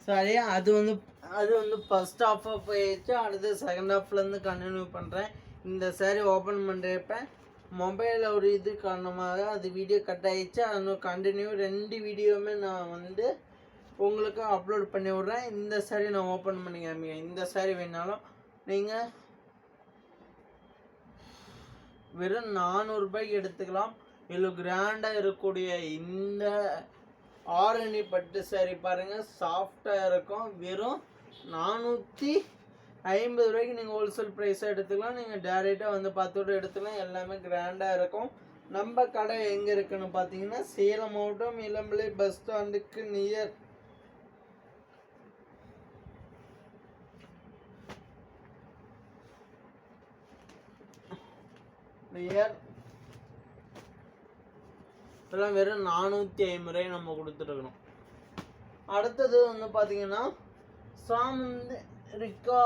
சரி, அது வந்து ஃபர்ஸ்ட் ஹாஃபாக போயிடுச்சு. அடுத்து செகண்ட் ஹாஃப்லேருந்து கண்டினியூ பண்ணுறேன். இந்த சாரீ ஓப்பன் பண்ணுறப்ப மொபைலில் ஒரு இது காரணமாக அது வீடியோ கட் ஆகிடுச்சு. அது கண்டினியூ 2 வீடியோவுமே நான் வந்து உங்களுக்கு அப்லோட் பண்ணி விட்றேன். இந்த சாரீ நான் ஓப்பன் பண்ணி காமிக்கிறேன். இந்த சாரீ வேணாலும் நீங்கள் வெறும் 400 ரூபாய்க்கு எடுத்துக்கலாம். இதில் கிராண்டாக இருக்கக்கூடிய இந்த ஆரணி பட்டு சாரீ பாருங்கள், சாஃப்டாக இருக்கும். வெறும் 450 ரூபாய்க்கு நீங்கள் ஹோல்சேல் ப்ரைஸாக எடுத்துக்கலாம். நீங்கள் டேரெக்டாக வந்து பார்த்துட்டு எடுத்துக்கலாம். எல்லாமே கிராண்டாக இருக்கும். நம்ம கடை எங்கே இருக்குன்னு பார்த்தீங்கன்னா சேலம் மாவட்டம் இளம்பிள்ளை பஸ் ஸ்டாண்டுக்கு நியர் இதெல்லாம் வெறும் 450 ரூபாய் நம்ம கொடுத்துருக்கணும். அடுத்தது வந்து பார்த்தீங்கன்னா சாமந்திரிக்கா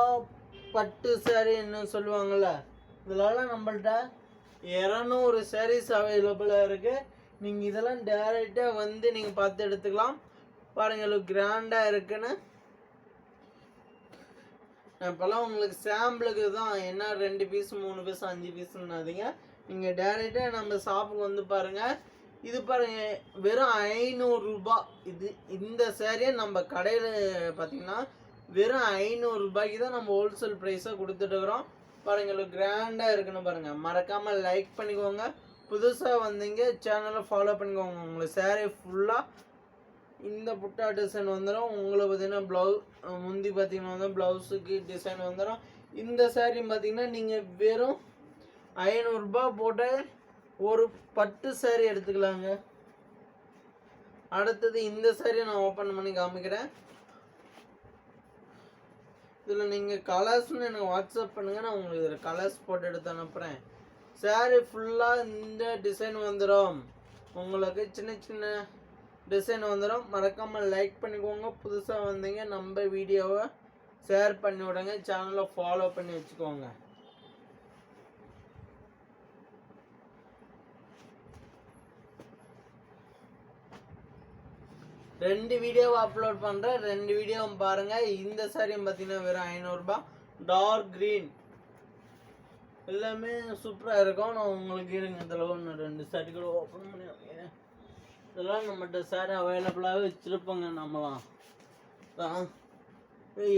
பட்டு சாரீ என்ன சொல்லுவாங்கள்ல, இதெல்லாம் நம்மள்ட்ட 200 சாரீஸ் அவைலபிளாக இருக்குது. நீங்கள் இதெல்லாம் டேரெக்டாக வந்து நீங்கள் பார்த்து எடுத்துக்கலாம். பாருங்கள் கிராண்டாக இருக்குன்னு. இப்போல்லாம் உங்களுக்கு சாம்பிளுக்கு தான் என்ன 2 பீஸ் 3 பீஸ் 5 பீஸ்ன்னாதீங்க. நீங்கள் டேரெக்டாக நம்ம ஷாப்புக்கு வந்து பாருங்கள். இது பாருங்கள் வெறும் 500 ரூபா. இந்த சாரியை நம்ம கடையில் பார்த்தீங்கன்னா வெறும் 500 ரூபாய்க்கு தான் நம்ம ஹோல்சேல் ப்ரைஸாக கொடுத்துட்டுருக்குறோம். பாருங்கள் கிராண்டாக இருக்குன்னு பாருங்கள். மறக்காமல் லைக் பண்ணிக்கோங்க. புதுசாக வந்தீங்க சேனலை ஃபாலோ பண்ணிக்கோங்க. உங்களுக்கு சாரீ ஃபுல்லாக இந்த புட்டா டிசைன் வந்துடும். உங்களுக்கு பார்த்தீங்கன்னா முந்தி பார்த்தீங்கன்னா வந்து ப்ளவுஸுக்கு டிசைன் வந்துடும். இந்த சாரீ பார்த்தீங்கன்னா நீங்கள் வெறும் 500 ரூபா போட்டு ஒரு பட்டு சாரீ எடுத்துக்கலாங்க. அடுத்தது இந்த சாரியை நான் ஓப்பன் பண்ணி காமிக்கிறேன். இதில் நீங்கள் கலர்ஸ்னு எனக்கு வாட்ஸ்அப் பண்ணுங்கள். நான் உங்களுக்கு இதில் கலர்ஸ் போட்டு எடுத்து அனுப்புகிறேன். சாரீ ஃபுல்லாக இந்த டிசைன் வந்துடும். உங்களுக்கு சின்ன சின்ன டிசைன் வந்துடும். மறக்காமல் லைக் பண்ணிக்கோங்க. புதுசாக வந்தீங்க நம்ம வீடியோவை ஷேர் பண்ணி விடுங்க. சேனலை ஃபாலோ பண்ணி வச்சுக்கோங்க. ரெண்டு வீடியோவை அப்லோட் பண்ணுறேன். 2 வீடியோவும் பாருங்கள். இந்த சாரியும் பார்த்தீங்கன்னா வெறும் 500 ரூபா. டார்க் க்ரீன் எல்லாமே சூப்பராக இருக்கும். நான் உங்களுக்கு இருங்க இதில் 2 சாரி கூட ஓப்பன் பண்ணி வைக்கிறேன். இதெல்லாம் நம்மகிட்ட சாரி அவைலபிளாகவே வச்சுருப்போங்க. நம்மலாம்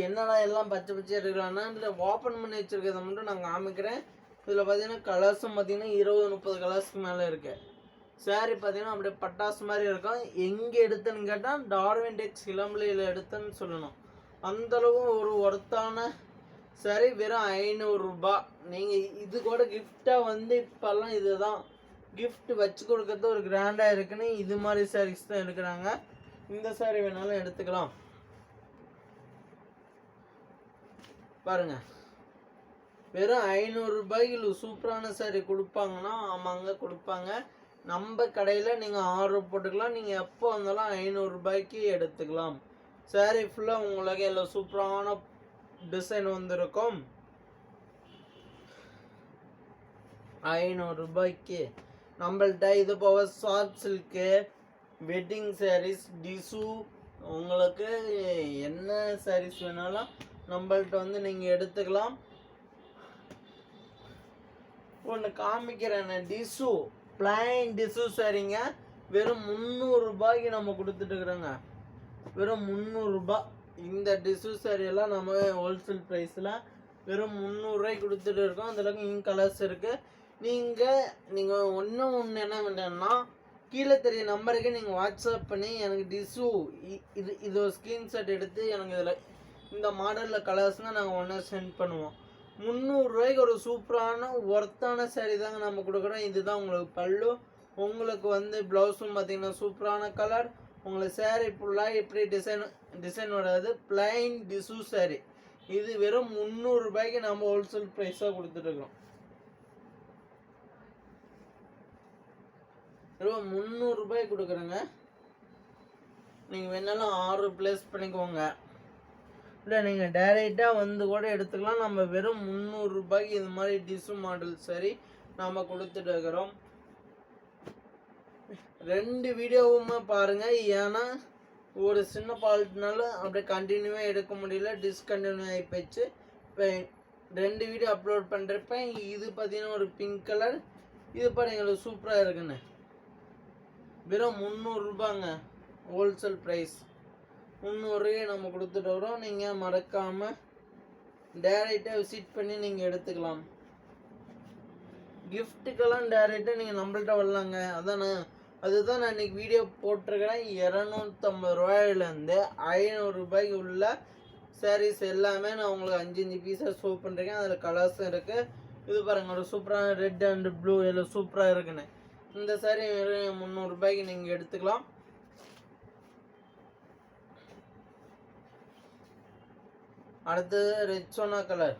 என்னடா எல்லாம் பச்சை பச்சையாக இருக்கலாம்னா இதில் ஓப்பன் பண்ணி வச்சுருக்கிறத மட்டும் நான் காமிக்கிறேன். இதில் பார்த்தீங்கன்னா கலர்ஸும் பார்த்தீங்கன்னா 20-30 கலர்ஸ்க்கு மேலே இருக்குது. சாரீ பார்த்தீங்கன்னா அப்படியே பட்டாசு மாதிரி இருக்கும். எங்கே எடுத்தேன்னு கேட்டால் டார்வின் டெக்ஸ் இளம்பிள்ளையில் எடுத்தேன்னு சொல்லணும். அந்தளவு ஒரு ஒர்த்தான சாரீ. வெறும் 500 ரூபா. நீங்கள் இது கூட கிஃப்டாக வந்து இப்போல்லாம் இதுதான் கிஃப்ட் வச்சு கொடுக்கறது ஒரு கிராண்டாக இருக்குன்னு இது மாதிரி சாரீஸ் தான் எடுக்கிறாங்க. இந்த சாரீ வேணாலும் எடுத்துக்கலாம். பாருங்கள் வெறும் 500 ரூபாய்க்கு சூப்பரான சாரீ கொடுப்பாங்கன்னா ஆமாங்க கொடுப்பாங்க. நம்ம கடையில் நீங்கள் ஆர்டர் போட்டுக்கலாம். நீங்கள் எப்போ வந்தாலும் 500 ரூபாய்க்கு எடுத்துக்கலாம். சாரீ ஃபுல்லாக உங்களுக்கு எல்லாம் சூப்பரான டிசைன் வந்திருக்கும். 500 ரூபாய்க்கு நம்மள்ட்ட இது போக சாஃப்ட் சில்க்கு, வெட்டிங் சாரீஸ், டிசு, உங்களுக்கு என்ன சாரீஸ் வேணாலும் நம்மள்ட்ட வந்து நீங்கள் எடுத்துக்கலாம். ஒன்று காமிக்கிறேன். டிசு பிளைன் டிசு சாரீங்க வெறும் 300 ரூபாய்க்கு நம்ம கொடுத்துட்டுருக்குறோங்க. வெறும் 300 ரூபா. இந்த டிசு சாரியெல்லாம் நம்ம ஹோல்சேல் ப்ரைஸில் வெறும் 300 ரூபாய்க்கு கொடுத்துட்டு இருக்கோம். அதில் கலர்ஸ் இருக்குது. நீங்கள் ஒன்று என்ன பண்ணுறேன்னா கீழே தெரிய நம்பருக்கு நீங்கள் வாட்ஸ்அப் பண்ணி எனக்கு டிசு இது ஒரு ஸ்க்ரீன்ஷாட் எடுத்து எனக்கு இதில் இந்த மாடலில் கலர்ஸ்னால் நாங்கள் ஒன்றா சென்ட் பண்ணுவோம். 300 ரூபாய்க்கு ஒரு சூப்பரான ஒர்த்தான சாரீ தாங்க நம்ம கொடுக்குறோம். இதுதான் உங்களுக்கு பல்லு. உங்களுக்கு வந்து ப்ளவுஸும் பார்த்தீங்கன்னா சூப்பரான கலர். உங்களுக்கு சாரீ ஃபுல்லாக எப்படி டிசைன் வராது. பிளைன் டிசு சாரீ. இது வெறும் 300 ரூபாய்க்கு நம்ம ஹோல்சேல் ப்ரைஸாக கொடுத்துட்ருக்கோம். வெறும் 300 ரூபாய்க்கு கொடுக்குறேங்க. நீங்கள் வேணாலும் ஆர்டர் ப்ளேஸ் பண்ணிக்கோங்க. இல்லை நீங்கள் டைரெக்டாக வந்து கூட எடுத்துக்கலாம். நம்ம வெறும் 300 ரூபாய்க்கு இது மாதிரி டிசு மாடல் சரி நம்ம கொடுத்துட்டு இருக்கிறோம். 2 வீடியோவுமே பாருங்கள். ஏன்னா ஒரு சின்ன ஃபால்ட்னால அப்படியே கண்டினியூவாக எடுக்க முடியல, டிஸ்கண்டினியூ ஆகி போச்சு. இப்போ 2 வீடியோ அப்லோட் பண்ணுறப்ப இது பார்த்தீங்கன்னா ஒரு பிங்க் கலர், இது பாருங்க சூப்பராக இருக்குண்ணே. வெறும் 300 ரூபாங்க ஹோல்சேல் ப்ரைஸ். 300 நம்ம கொடுத்துட்டு வரோம். நீங்கள் மறக்காமல் டேரெக்டாக விசிட் பண்ணி நீங்கள் எடுத்துக்கலாம். கிஃப்ட்டுக்கெல்லாம் டேரெக்டாக நீங்கள் நம்மள்ட்ட வரலாங்க. அதுதான் நான் இன்றைக்கி வீடியோ போட்டிருக்கிறேன். 250 ரூபாயிலேருந்து 500 ரூபாய்க்கு உள்ள சாரீஸ் எல்லாமே நான் உங்களுக்கு 5 பீஸாக ஷோ பண்ணுறேன். அதில் கலர்ஸும் இருக்குது. இது பாருங்கள், ஒரு சூப்பரான ரெட் அண்ட் ப்ளூ எல்லாம் சூப்பராக இருக்குண்ணே. இந்த சாரீ 300 ரூபாய்க்கு நீங்கள் எடுத்துக்கலாம். அடுத்தது ரெட்சோனா கலர்,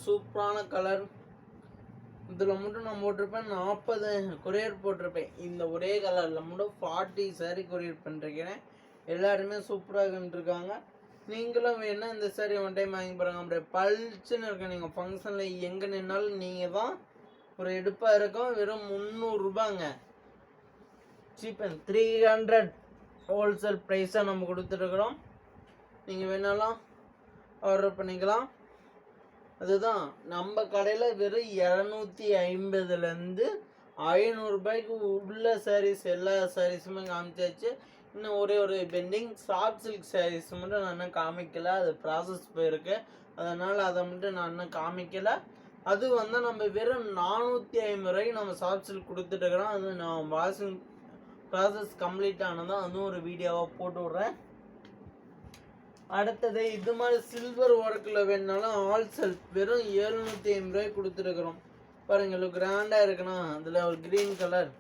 சூப்பரான கலர். இதில் மட்டும் நான் போட்டிருப்பேன் 40 கொரியர் போட்டிருப்பேன். இந்த ஒரே கலரில் மட்டும் 40 சாரீ கொரியர் பண்ணிருக்கிறேன். எல்லாருமே சூப்பராக இருக்காங்க. நீங்களும் வேணால் இந்த சாரீ ஒன் டைம் வாங்கி பாருங்க. அப்படியே பளிச்சுன்னு இருக்கு. நீங்கள் ஃபங்க்ஷனில் எங்கே நின்னாலும் நீங்கள் தான் ஒரு எடுப்பாக இருக்கும். வெறும் 300 ரூபாங்க. சீப் அண்ட் 300 ஹோல்சேல் ப்ரைஸாக நம்ம கொடுத்துருக்குறோம். நீங்கள் வேணாலும் ஆர்டர் பண்ணிக்கலாம். அதுதான் நம்ம கடையில் வெறும் 250லேருந்து 500 ரூபாய்க்கு உள்ள சாரீஸ் எல்லா சாரீஸுமே காமிச்சாச்சு. இன்னும் ஒரு பெண்டிங் சாஃப்ட் சில்க் சாரீஸ் மட்டும் நான் இன்னும் காமிக்கலை. அது ப்ராசஸ் போயிருக்கு. அதனால் அதை மட்டும் நான் இன்னும் காமிக்கலை. அது நம்ம வெறும் 450 ரூபாய்க்கு நம்ம சாஃப்ட் சில்க் கொடுத்துட்டுருக்குறோம். அது நான் வாஷிங் ப்ராசஸ் கம்ப்ளீட் ஆனதும் அதுவும் ஒரு வீடியோவாக போட்டு விட்றேன். அடுத்தது இது மாதிரி சில்வர் ஒர்க்கில் வேணுனாலும் ஆல் செல்ஃப் வெறும் 750 ரூபாய்க்கு கொடுத்துருக்குறோம். பாருங்கள் கிராண்டாக இருக்குண்ணா. அதில் ஒரு green colour,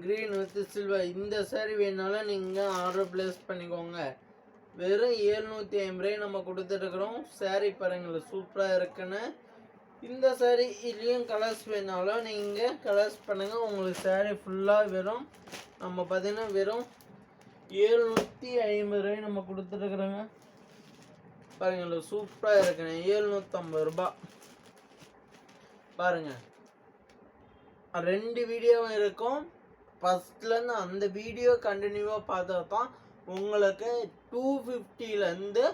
green with silver. இந்த சாரீ வேணுனாலும் நீங்கள் ஆர்டர் ப்ளேஸ் பண்ணிக்கோங்க. வெறும் 750 ரூபாய் நம்ம கொடுத்துருக்குறோம். சாரீ பாருங்கள் சூப்பராக இருக்குன்னு. இந்த சாரீ இதுலேயும் கலர்ஸ் வேணாலும் நீங்கள் கலர்ஸ் பண்ணுங்கள். உங்களுக்கு சாரீ ஃபுல்லாக வெறும் நம்ம பார்த்தீங்கன்னா வெறும் 750 ரூபாய் நம்ம கொடுத்துருக்குறோங்க. பாருங்கள் சூப்பராக இருக்குண்ணே. 750 ரூபா. பாருங்கள் 2 வீடியோவும் இருக்கும். ஃபஸ்ட்லேருந்து அந்த வீடியோ கண்டினியூவாக பார்த்தா தான் உங்களுக்கு 250லேருந்து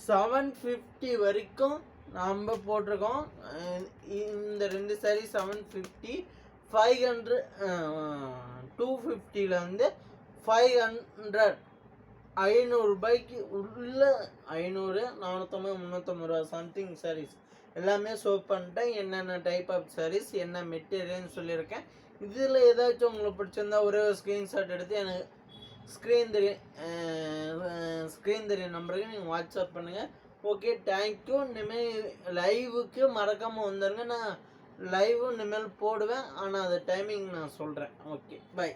750 வரைக்கும் நம்ம போட்டிருக்கோம். இந்த 2 சாரீ 750, 500, 250லேருந்து 500, 500 ரூபாய்க்கு உள்ள 500, 450, 350 ரூபா சம்திங் சாரீஸ் எல்லாமே ஷோ பண்ணிட்டேன். என்னென்ன டைப் ஆஃப் சாரீஸ், என்ன மெட்டீரியல்னு சொல்லியிருக்கேன். இதில் ஏதாச்சும் உங்களுக்கு பிடிச்சிருந்தா ஒரே ஒரு ஸ்க்ரீன்ஷாட் எடுத்து எனக்கு ஸ்க்ரீன் தெரியும் நம்பருக்கு நீங்கள் வாட்ஸ்அப் பண்ணுங்கள். Okay, thank you. இனிமேல் லைவுக்கு மறக்காமல் வந்துடுங்க. நான் லைவும் இனிமேல் போடுவேன். ஆனால் அது டைமிங் நான் சொல்கிறேன். Okay, by.